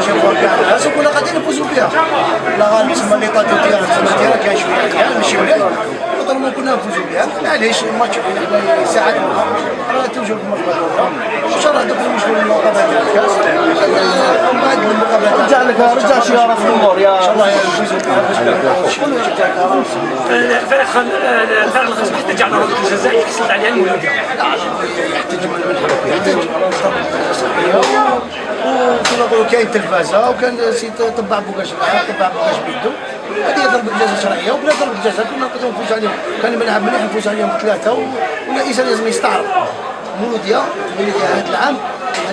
شافوها كاع الناس وكنا غاديين نفوزوا بها. لا غالب تسمى لي طاتو ديالها كان شويه كاع ماشي مليح، نقدروا كنا نفوزوا بها. معليش الماتش يساعدنا راه توجد المقابله الاخرى ان شاء الله. هذوك المشكل المقابله تاع الكاس ومن بعد المقابله رجع شياره في الجمهور يا ان شاء الله يفوزوا بها. شكون الفريق الخصم احتج على ضربة الجزاء اللي حصلت عليها المولودية. يحتاج من الحركه، يحتاج وكنا نقولوا كاين تلفازه وكان طبع بوكاش بيدو. هذه ضربه جزاء شرعيه وبلا ضربه جزاء كنا نقدروا نفوز عليهم. كان الملعب مليح نفوز عليهم ثلاثه والانسان لازم يستعرض. مولوديا هذا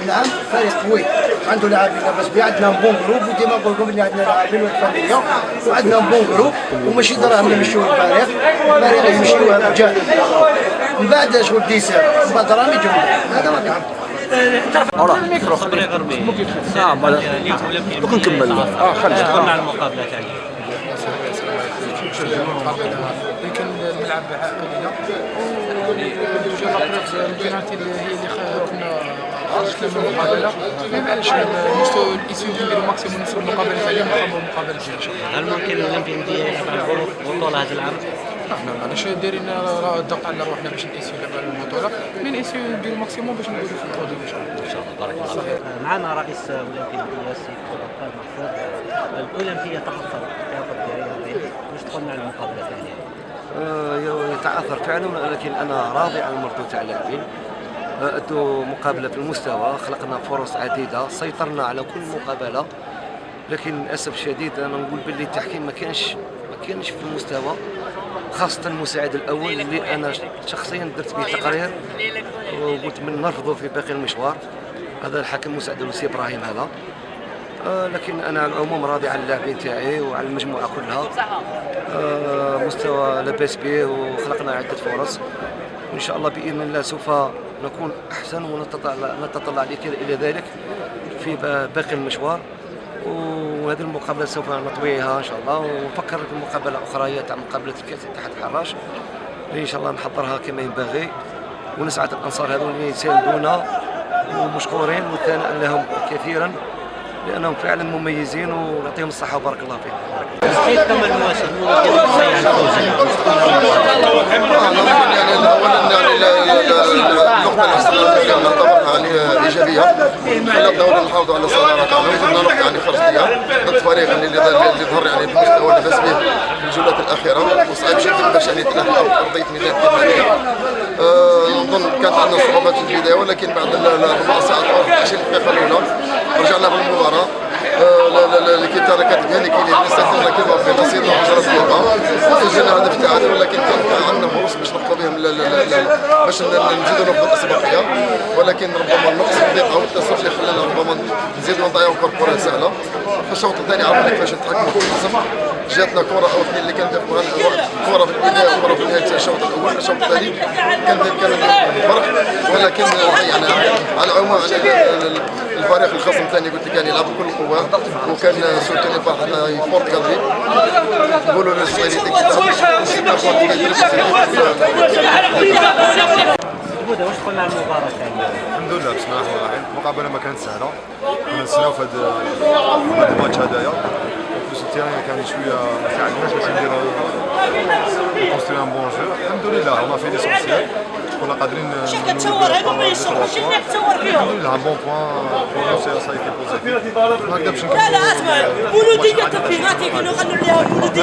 العام فريق قوي عنده لاعبين لاباس بها. عندنا بون جروب وديما نقول لكم بلي عندنا لاعبين وفاميليا وعندنا بون جروب وماشي دراهم يمشيو الفريق يمشيوها بجهد. من بعد شغل ديسير من بعد دراهم يجوا. هذا ما كان الميكرو خليه يغربي. نعم دوك نكمل. خلينا ندخل مع المقابله ثانيه. يمكن الملعب قليله وجا لابروف البينالتي اللي هي اللي كنا خرجت من المقابله. ما معليش نستو الاسيو نديرو ماكسيموم نوصلوا المقابله ثانيه ونخرجوا المقابله الجايه ان شاء الله. هل ممكن الاولمبي يلعب البطوله هذا العام؟ نحن علاش دايرين الضغط على روحنا باش الاسيو يلعب على البطوله. من الاسيو نديرو ماكسيموم باش نديرو في البطوله ان شاء الله. ان شاء الله بارك الله فيك. معنا رئيس الاولمبيه السيد عبد محفوظ. الاولمبيه تعثر باش تدخل مع المقابله الثانيه. يتعثر فعلا، ولكن انا راضي عن المردود تاع اللاعبين. ادوا مقابله في المستوى، خلقنا فرص عديده، سيطرنا على كل مقابله، لكن للاسف الشديد انا نقول باللي التحكيم ما كانش في المستوى، خاصه المساعد الاول اللي انا شخصيا درت به تقرير وقلت من نرفضه في باقي المشوار. هذا الحكم مساعد الوسي ابراهيم هذا. لكن انا على العموم راضي على اللاعبين تاعي وعلى المجموعه كلها. مستوى لاباس به وخلقنا عده فرص، وان شاء الله باذن الله سوف نكون احسن ونتطلع الى ذلك في باقي المشوار. وهذه المقابله سوف نطويها ان شاء الله، ونفكر في مقابله اخرى هي تاع مقابله الكاس تحت الحراش اللي ان شاء الله نحضرها كما ينبغي، ونسعد الانصار هذول اللي يساندونا ومشكورين والثناء لهم كثيرا لانهم فعلا مميزين، ونعطيهم الصحه وبارك الله فيهم. كيف كمل الموسم؟ ايجابيه خلى الدوري نحافظوا على صدارتنا وجدنا نقطه يعني فرديه ضد فريق اللي ظهر يعني بالمستوى اللي فاز به في الجولات الاخيره، وصعب جدا باش يعني تلاقي ارضيه ميدان كيف نظن كانت عندنا صعوبات في البدايه، ولكن بعد الربع ساعه او 20 دقيقه الاولى رجعنا بالمباراه. لكن ترى كانت كاين لسه كيما في نصيب 10 دقائق سجلنا هدف التعادل، ولكن كان عندنا فرص باش نطلعوا بهم باش نزيدوا ناخذوا الاسبقيه، ولكن ربما النقص في الدقيقه والتصرف اللي خلانا ربما نزيدوا نضيعوا كره سهله. في الشوط الثاني عرفنا كيفاش نتحكموا في الخصم. جاتنا كره او اثنين اللي كانت كره في البدايه وكره في نهايه الشوط الاول. الشوط الثاني كان الفرق، ولكن ضيعناها. على العموم الفريق الخصم الثاني قلت لك كان يلعب بكل قوه، وكان سوتوني فرحنا فورت كادري نقولوا للسعوديين واش دخل مع المباراه الثانيه؟ الحمد لله بسم الله الرحمن الرحيم. المقابله ما كانت سهله، كنا نستناو في هذا الماتش هذايا. الفلوس التيران كان شويه ما ساعدناش باش نديرو كونستروي ان بون جو. الحمد لله هما في ليسونسيال كنا قادرين كتصور هذوك ما يصورش اللي تصور فيهم. الحمد لله ان بون بوان سا ايتي بوزيتيف. ما نقدرش نكمل. لا اسمع ولوديه بيناتي كانوا غنوا ليها ولوديه.